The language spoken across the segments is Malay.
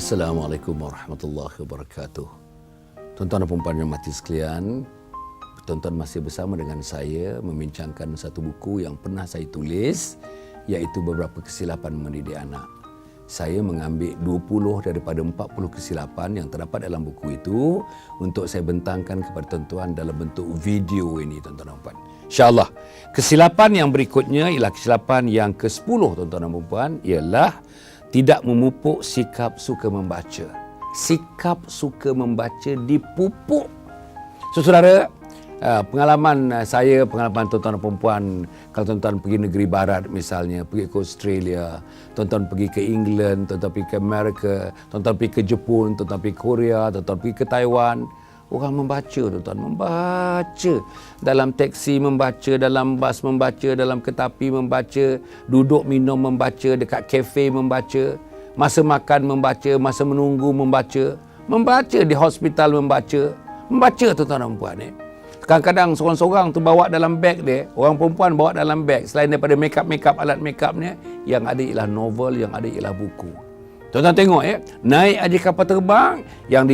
Assalamualaikum warahmatullahi wabarakatuh. Tuan-tuan dan puan-puan yang mati sekalian, tuan-tuan masih bersama dengan saya membincangkan satu buku yang pernah saya tulis, iaitu beberapa kesilapan mendidik anak. Saya mengambil 20 daripada 40 kesilapan yang terdapat dalam buku itu untuk saya bentangkan kepada tuan-tuan dalam bentuk video ini, tuan-tuan dan puan. InsyaAllah. Kesilapan yang berikutnya ialah kesilapan yang ke-10, tuan-tuan dan puan, ialah tidak memupuk sikap suka membaca. Sikap suka membaca dipupuk. So, saudara, pengalaman saya, pengalaman tuan-tuan dan perempuan, kalau tuan-tuan pergi negeri barat misalnya, pergi ke Australia, tuan-tuan pergi ke England, tuan-tuan pergi ke Amerika, tuan-tuan pergi ke Jepun, tuan-tuan pergi ke Korea, tuan-tuan pergi ke Taiwan, orang membaca, tuan-tuan, membaca. Dalam teksi membaca, dalam bas membaca, dalam kereta api membaca, duduk minum membaca, dekat kafe membaca, masa makan membaca, masa menunggu membaca, membaca di hospital membaca, tuan-tuan dan puan. Kadang-kadang seorang-seorang tu bawa dalam beg dia, orang perempuan bawa dalam beg, selain daripada make-up, alat make-upnya, yang ada ialah novel, yang ada ialah buku. Tuan-tuan tengok naik aja kapal terbang, yang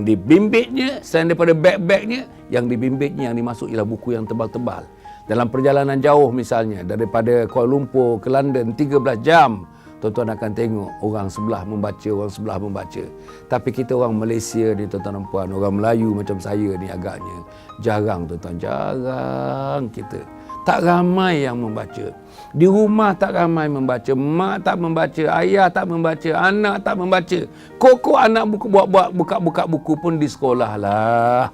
dibimbitnya, selain daripada beg-begnya, yang dibimbitnya, yang dimasuk ialah buku yang tebal-tebal. Dalam perjalanan jauh misalnya, daripada Kuala Lumpur ke London 13 jam, tuan-tuan akan tengok orang sebelah membaca. Tapi kita orang Malaysia ni, tuan-tuan dan puan, orang Melayu macam saya ni agaknya jarang, tuan-tuan, jarang kita. Tak ramai yang membaca. Di rumah tak ramai membaca. Mak tak membaca, ayah tak membaca, anak tak membaca. Kok anak buka buku pun di sekolah lah.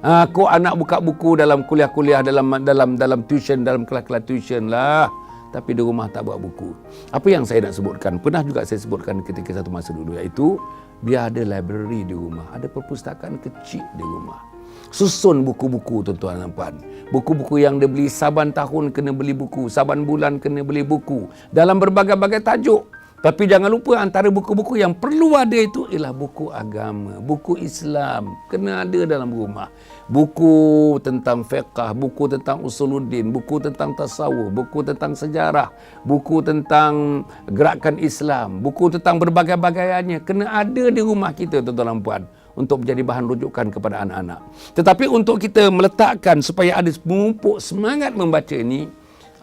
Kok anak buka buku dalam kuliah-kuliah, dalam tuition, dalam kelas-kelas tuition lah. Tapi di rumah tak buat buku. Apa yang saya nak sebutkan, pernah juga saya sebutkan ketika satu masa dulu, iaitu biar ada library di rumah, ada perpustakaan kecil di rumah. Susun buku-buku, tuan-tuan dan puan. Buku-buku yang dia beli saban tahun kena beli buku, saban bulan kena beli buku, dalam berbagai-bagai tajuk. Tapi jangan lupa, antara buku-buku yang perlu ada itu ialah buku agama, buku Islam, kena ada dalam rumah. Buku tentang fiqh, buku tentang usuluddin, buku tentang tasawuf, buku tentang sejarah, buku tentang gerakan Islam, buku tentang berbagai-bagainya, kena ada di rumah kita, tuan-tuan dan puan, untuk menjadi bahan rujukan kepada anak-anak. Tetapi untuk kita meletakkan supaya ada memupuk semangat membaca ini,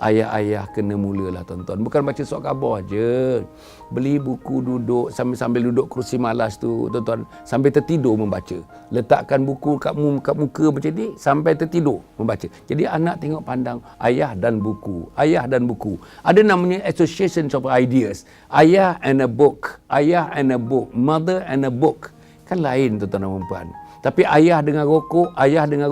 ayah-ayah kena mulalah, tuan-tuan. Bukan baca surat khabar je. Beli buku, duduk sambil duduk kerusi malas tu, tuan-tuan, sambil tertidur membaca. Letakkan buku kat muka macam ni sampai tertidur membaca. Jadi anak tengok pandang ayah dan buku. Ayah dan buku. Ada namanya association of ideas. Ayah and a book. Ayah and a book. Mother and a book. Kan lain, tuan-tuan dan puan. Tapi ayah dengan rokok, ayah dengan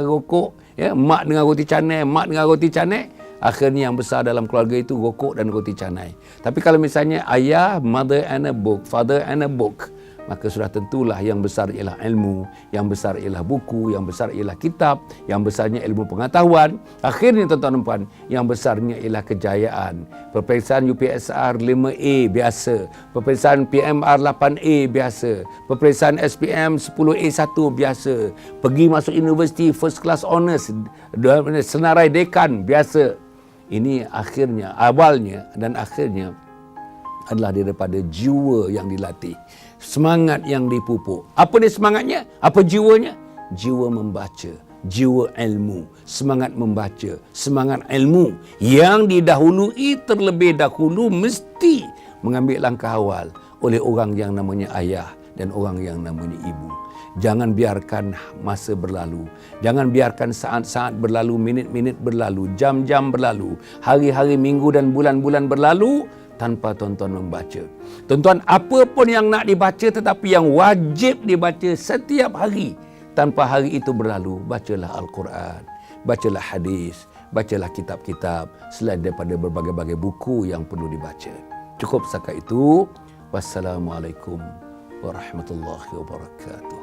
rokok, ya, mak dengan roti canai, akhirnya yang besar dalam keluarga itu rokok dan roti canai. Tapi kalau misalnya ayah, mother and a book, father and a book, maka sudah tentulah yang besar ialah ilmu, yang besar ialah buku, yang besar ialah kitab, yang besarnya ilmu pengetahuan. Akhirnya, tuan-tuan dan puan, yang besarnya ialah kejayaan. Peperiksaan UPSR 5A biasa, peperiksaan PMR 8A biasa, peperiksaan SPM 10A1 biasa, pergi masuk universiti first class honours, senarai dekan biasa. Ini akhirnya, awalnya dan akhirnya adalah daripada jiwa yang dilatih, semangat yang dipupuk. Apa dia semangatnya? Apa jiwanya? Jiwa membaca, jiwa ilmu, semangat membaca, semangat ilmu yang didahului terlebih dahulu mesti mengambil langkah awal oleh orang yang namanya ayah dan orang yang namanya ibu. Jangan biarkan masa berlalu. Jangan biarkan saat-saat berlalu, minit-minit berlalu, jam-jam berlalu, hari-hari, minggu dan bulan-bulan berlalu tanpa tuan-tuan membaca. Tuan-tuan, apa pun yang nak dibaca tetapi yang wajib dibaca setiap hari, tanpa hari itu berlalu, bacalah Al-Quran, bacalah hadis, bacalah kitab-kitab selain daripada berbagai-bagai buku yang perlu dibaca. Cukup setakat itu. Wassalamualaikum warahmatullahi wabarakatuh.